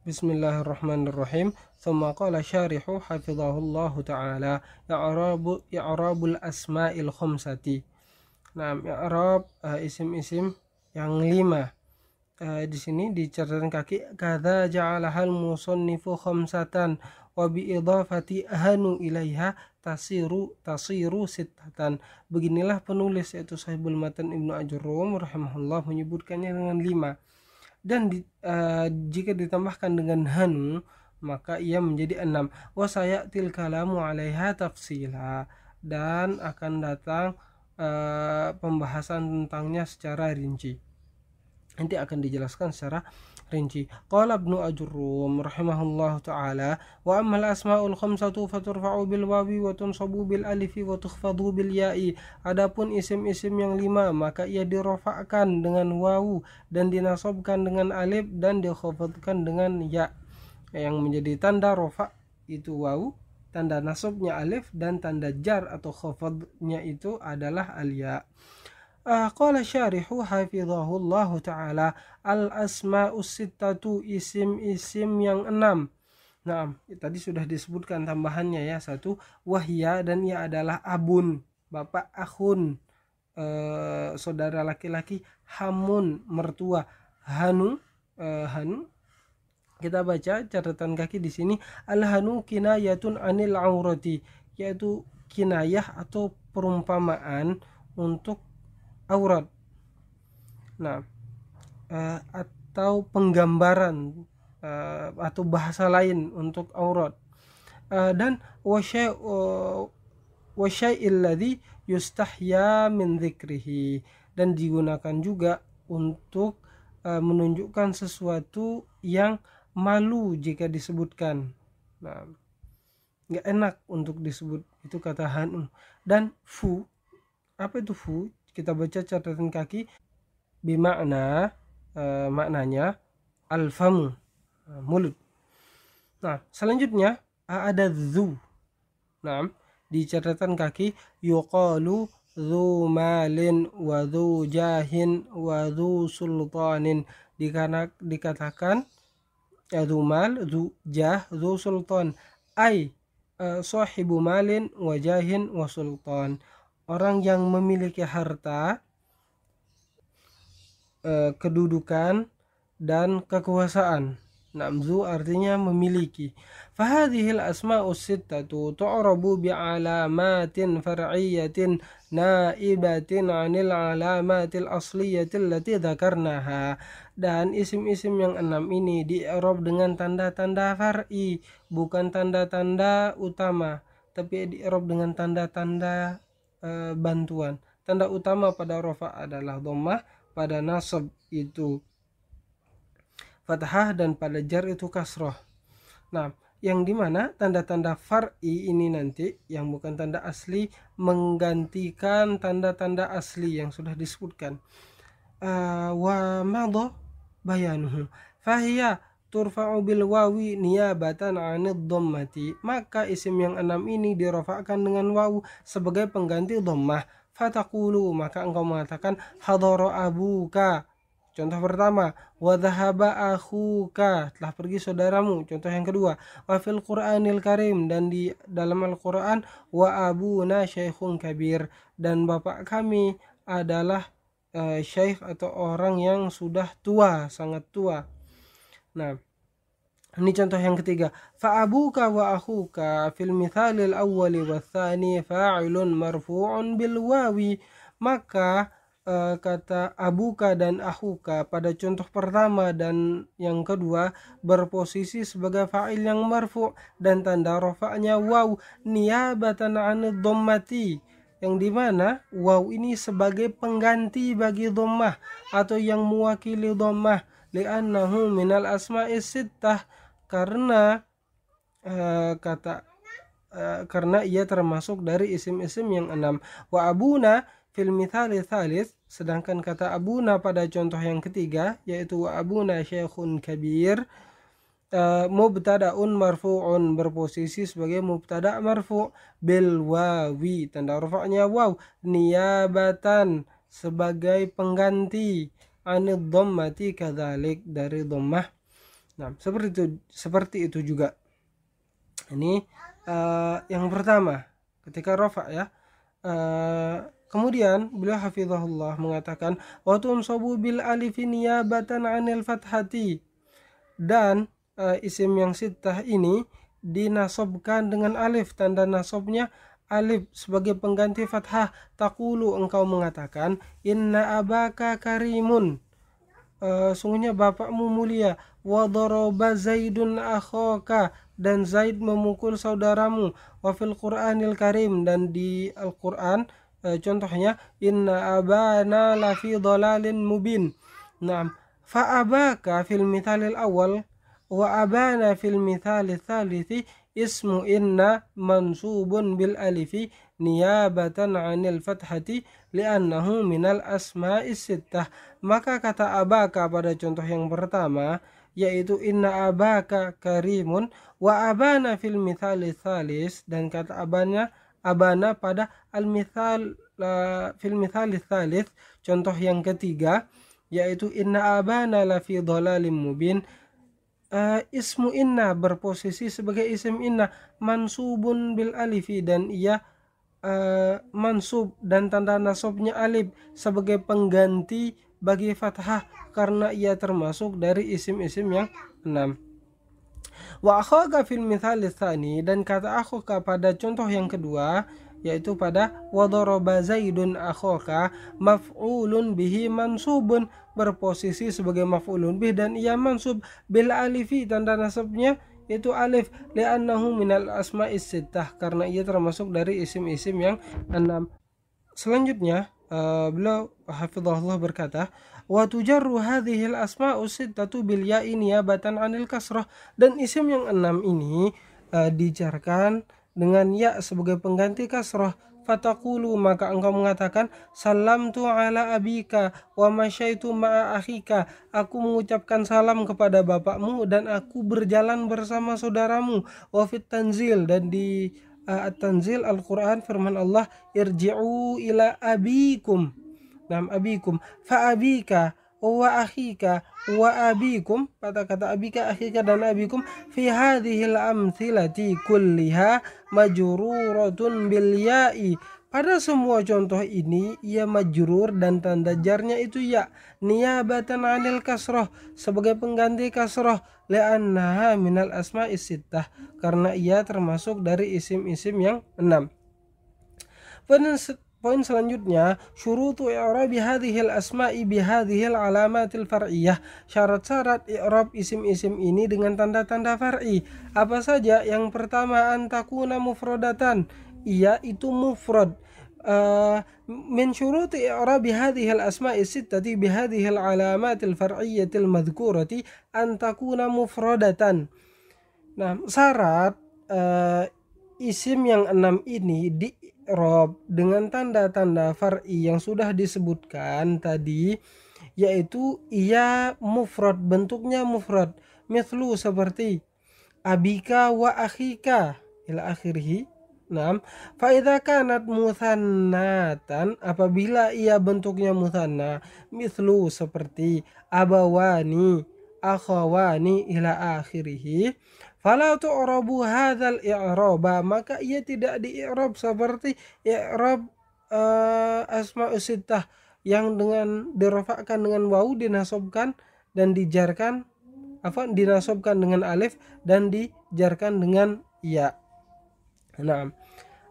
Bismillahirrahmanirrahim. Tsumma qala syarihu hafizahullahu ta'ala i'rabul asma'il khamsati. Nah, i'rab isim-isim yang 5. Di sini di catatan kaki kadza ja'alahal musannifu khamsatan wa bi idafati hanu ilaiha tasiru sittatan. Beginilah penulis yaitu Sahibul Matan Ibnu Ajurrum rahimahullah menyebutkannya dengan 5. Dan jika ditambahkan dengan hanu maka ia menjadi 6. Wa sayatil kalamu 'alaiha tafsila, dan akan datang pembahasan tentangnya secara rinci. Nanti akan dijelaskan secara rinci. Qala Ibnu Ajurrum rahimahullahu taala, wa ammal asmaul khamsatu faturfa'u bil wawi wa tunsabu bil alifi wa tukhfadu bil ya'i. Adapun isim-isim yang 5 maka ia dirofakkan dengan wawu dan dinasabkan dengan alif dan dikhafadkan dengan ya. Yang menjadi tanda rofa itu wawu, tanda nasabnya alif, dan tanda jar atau khafadnya itu adalah al-ya. Qala syarihu hafizahullahu ta'ala al-asma'us sittatu, isim-isim yang 6. Nah, tadi sudah disebutkan tambahannya ya, 1 wahya, dan ia adalah abun, bapak, akhun, saudara laki-laki, hamun, mertua, hanu, hanu. Kita baca catatan kaki di sini, al-hanu kinayatun anil aurati, yaitu kinayah atau perumpamaan untuk aurat. Nah, atau penggambaran atau bahasa lain untuk aurat. Dan wasyai'il ladzi yustahya min dzikrihi, dan digunakan juga untuk menunjukkan sesuatu yang malu jika disebutkan. Nah, nggak enak untuk disebut, itu kata hanu. Dan fu, apa itu fu? Kita baca catatan kaki, bimakna, maknanya alfamu, mulut. Nah, selanjutnya ada dzu. Nah, di catatan kaki yuqalu dzu malin wa dzu jahin wa dzu sultanin, dikatakan dzu mal, dzu jah, dzu sultan, ai sahibu malin wa jahin wa sultan, orang yang memiliki harta, kedudukan, dan kekuasaan. Namzu artinya memiliki. Fahadhil asma'us sittatu tu'rabu bi'alamatin far'iyatin naibatin 'anil 'alamatil asliyatil lati dzakarnaha. Dan isim-isim yang 6 ini di-i'rab dengan tanda-tanda far'i, bukan tanda-tanda utama, tapi di-i'rab dengan tanda-tanda bantuan. Tanda utama pada rafa adalah dhammah, pada nasab itu fathah, dan pada jar itu kasrah. Nah, yang dimana tanda-tanda far'i ini nanti yang bukan tanda asli menggantikan tanda-tanda asli yang sudah disebutkan. Wa madha bayanuhu fahiya turfa'u bil wawi niyabatan 'anid dhammati, maka isim yang 6 ini dirafa'kan dengan wawu sebagai pengganti dhammah. Fataqulu, maka engkau mengatakan hadara abuka, contoh pertama, wa dhahaba akhuka, telah pergi saudaramu, contoh yang kedua, wa fil Qur'anil Karim, dan di dalam Al-Qur'an, wa abuna syaikhun kabir, dan bapak kami adalah syekh atau orang yang sudah tua, sangat tua. Nah, ini contoh yang ketiga, fa'abuka wa akhuka fil mithalil awwali wa tsani fa'ilun marfu'un bil wawi, maka kata abuka dan akhuka pada contoh pertama dan yang kedua berposisi sebagai fa'il yang marfu' dan tanda rafa'nya waw niyabatan 'anid dhammati, yang dimana waw ini sebagai pengganti bagi dhammah atau yang mewakili dhammah, li'annahu minal asma'is sittah, karena karena ia termasuk dari isim-isim yang 6. Wa abuna fil mithali thalith, sedangkan kata abuna pada contoh yang ketiga yaitu wa abuna syekhun kabir, mubtada'un marfu'un, berposisi sebagai mubtada' marfu' bil wawi, tanda rafa'nya waw, niyabatan, sebagai pengganti, anid dhammati kadzalik, dari dhammah Nah, seperti itu juga. Ini yang pertama ketika rafa ya. Kemudian beliau hafizahullah mengatakan wa tunsabu bil alif niyabatan 'anil fathati, dan isim yang sittah ini dinasobkan dengan alif, tanda nasobnya alif sebagai pengganti fathah. Taqulu, engkau mengatakan, inna abaka karimun, sungguhnya bapakmu mulia. Wa daraba zaidun akhaka, dan Zaid memukul saudaramu. Wa fil Qur'anil Karim, dan di Al-Qur'an contohnya inna abana lafi dhalalin mubin. Nah, fa abaka fil mithalil awal wa abana fil mithalil thalithi ismu inna mansubun bil alifi niyabatan 'anil fathati li'annahu minal asma'is sittah. Maka kata abaka pada contoh yang pertama yaitu inna abaka karimun, wa abana fil mithali thalis, dan kata abana pada al mithal fil mithali thalis contoh yang ketiga yaitu inna abana la fi dhalalim mubin. Ismu inna berposisi sebagai isim inna mansubun bil alifi, dan ia mansub dan tanda nasabnya alif sebagai pengganti bagi fathah karena ia termasuk dari isim-isim yang 6. Wa akhaka fil mithal tsani, dan kata akhaka pada contoh yang kedua yaitu pada wa daraba zaidun akhaka maf'ulun bihi mansubun, berposisi sebagai maf'ulun bih dan ia mansub bil alifi, tanda nasabnya itu alif, li'annahu minal asma'is sittah, karena ia termasuk dari isim-isim yang 6. Selanjutnya beliau hafizahullah berkata wa tujarru hadhil asma'u sittatu bil ya'i niyabatan 'anil kasrah, dan isim yang 6 ini dijarkan dengan ya sebagai pengganti kasrah. Fataqulu, maka engkau mengatakan salamtu ala abika wa masyaitu ma'a akhika, aku mengucapkan salam kepada bapakmu dan aku berjalan bersama saudaramu. Wa fit tanzil, dan di at-tanzil Al-Quran firman Allah irji'u ila abikum, nam abikum fa abika wa akhika wa abikum, kata abika akhika dan abikum fi hadhil amthilati kulliha majruratun bil ya'i, pada semua contoh ini ia majrur dan tanda jarnya itu ya, niyabatan 'anil kasrah sebagai pengganti kasrah, li'annaha minal asma'is sittah, karena ia termasuk dari isim-isim yang 6. Poin selanjutnya syurutu i'rabi hadhil asma'i bi hadhil alamatil far'iyah, syarat-syarat i'rab isim-isim ini dengan tanda-tanda far'i. Apa saja? Yang pertama antakuna mufradatan, ia itu mufrad. Min syuruti i'rabi hadhil asma'i sittati bi hadhil alamatil far'iyyatil madhkurati antakuna mufradatan. Nah, syarat isim yang 6 ini di i'rab dengan tanda-tanda far'i yang sudah disebutkan tadi, yaitu ia mufrad, bentuknya mufrad. Mithlu, seperti abika wa akhika ila akhirih. Nah, fa idza kanat muthannatan, apabila ia bentuknya muthanna, mithlu seperti abawani, akhawani ila akhirih, fala tu'rabu hadzal i'raba, maka ia tidak di-i'rab seperti i'rab asma'us sittah yang dengan dirafa'kan dengan waw, dinasobkan dan dijarkan, dinasobkan dengan alif dan dijarkan dengan ya. Nah,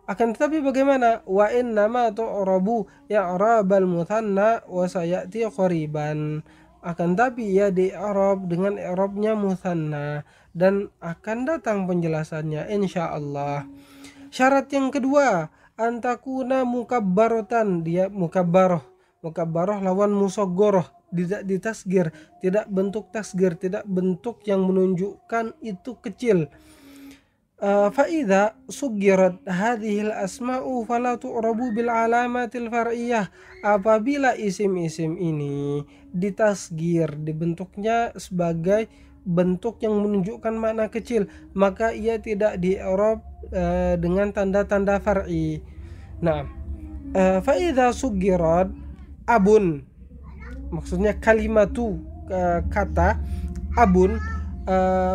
akan tetapi bagaimana? Wa innama tu'rabu i'rabal muthanna wa sayati qariban, akan tapi ia di-i'rab dengan i'rabnya muthanna dan akan datang penjelasannya insyaallah. Syarat yang kedua antakuna mukabbaratan, dia mukabbarah lawan musaggharah, tidak ditasgir, tidak bentuk tasgir, tidak bentuk yang menunjukkan itu kecil. Fa'idha sugirat hadhil asma'u fala tu'rabu bil alamatil far'iyah, apabila isim-isim ini ditasgir, dibentuknya sebagai bentuk yang menunjukkan makna kecil, maka ia tidak di-i'rab dengan tanda-tanda far'i. Nah, fa'idha sugirat abun, maksudnya kalimatu, kata abun,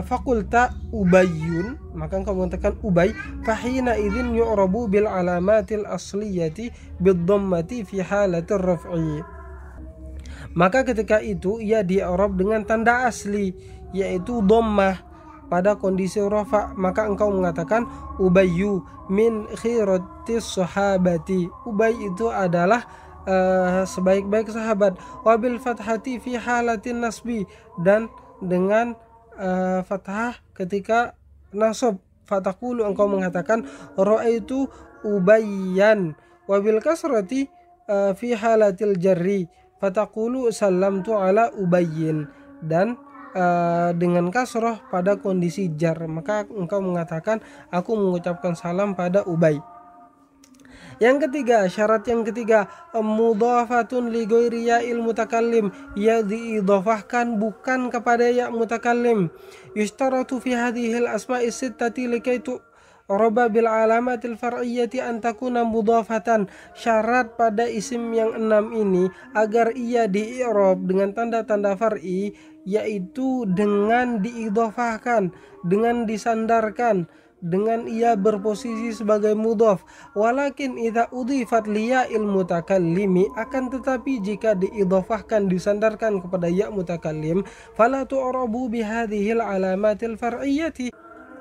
fakulta ubayyun, maka engkau mengatakan ubay, fahina idzin yu'rabu bil alamatil asliyati bid dhammati fi halatir raf'i, maka ketika itu ia di-i'rab dengan tanda asli yaitu dhammah pada kondisi rafa, maka engkau mengatakan ubayyu min khiratis sahabati, ubay itu adalah sebaik-baik sahabat, wabil fathati fi halatin nasbi, dan dengan fathah ketika nasab, fataqulu engkau mengatakan ra'aitu ubayyan, wabil kasrati fi halatil jarri fataqulu sallamtu ala ubayyin, dan dengan kasrah pada kondisi jar, maka engkau mengatakan aku mengucapkan salam pada Ubay. Yang ketiga, syarat yang ketiga, mudhafatun li ghairi ya'il mutakallim, ya diidhafahkan bukan kepada ya mutakallim. Yushtaratu fi hadhil asma'i sittati likai tu'raba bil alamatil far'iyyati an takuna mudhafatan. Syarat pada isim yang 6 ini agar ia di-i'rab dengan tanda-tanda far'i, yaitu dengan diidhafahkan, dengan disandarkan, dengan ia berposisi sebagai mudhaf. Walakin idza udhifat li ya'il mutakallimi, akan tetapi jika diidhafahkan, disandarkan kepada ya mutakallim, fala tu'rabu bi hadhil alamatil far'iyyati,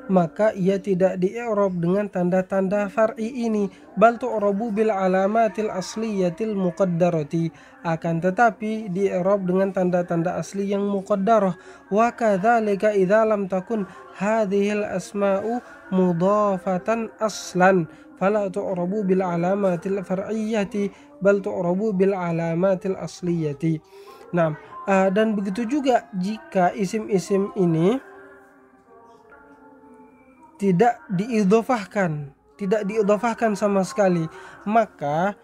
maka ia tidak di-i'rab dengan tanda-tanda far'i ini, bal tu'rabu bil alamatil asliyatil muqaddarati, akan tetapi di-i'rab dengan tanda-tanda asli yang muqaddarah. Wa kadzalika idza lam takun hadhil asma'u mudhafatan aslan fala tu'rabu bil alamatil far'iyyati bal tu'rabu bil alamatil asliyati. Nah, dan begitu juga jika isim-isim ini tidak diidhafahkan sama sekali, maka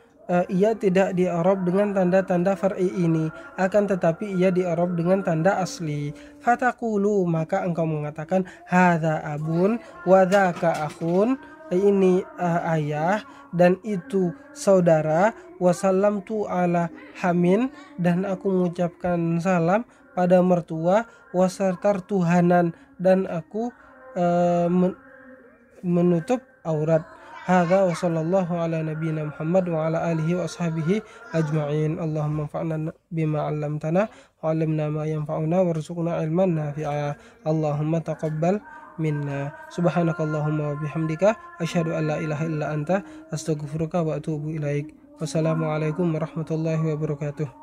ia tidak di-i'rab dengan tanda-tanda far'i ini, akan tetapi ia di-i'rab dengan tanda asli. Fataqulu, maka engkau mengatakan hadza abun wa dzaka akhun, ini ayah dan itu saudara, wa sallamtu ala hamin, dan aku mengucapkan salam pada mertua, wa sartartu hanan, dan aku menutup aurat. Hadza wa sallallahu ala nabiyyina Muhammad wa ala alihi wa ashabihi ajma'in. Allahumma anfa'na bima 'allamtana wa 'allimna ma yanfa'una warzuqna ilman nafi'a. Allahumma taqabbal minna. Subhanakallahumma wa bihamdika asyhadu an la ilaha illa anta astaghfiruka wa atubu ilaik. Wassalamualaikum warahmatullahi wabarakatuh.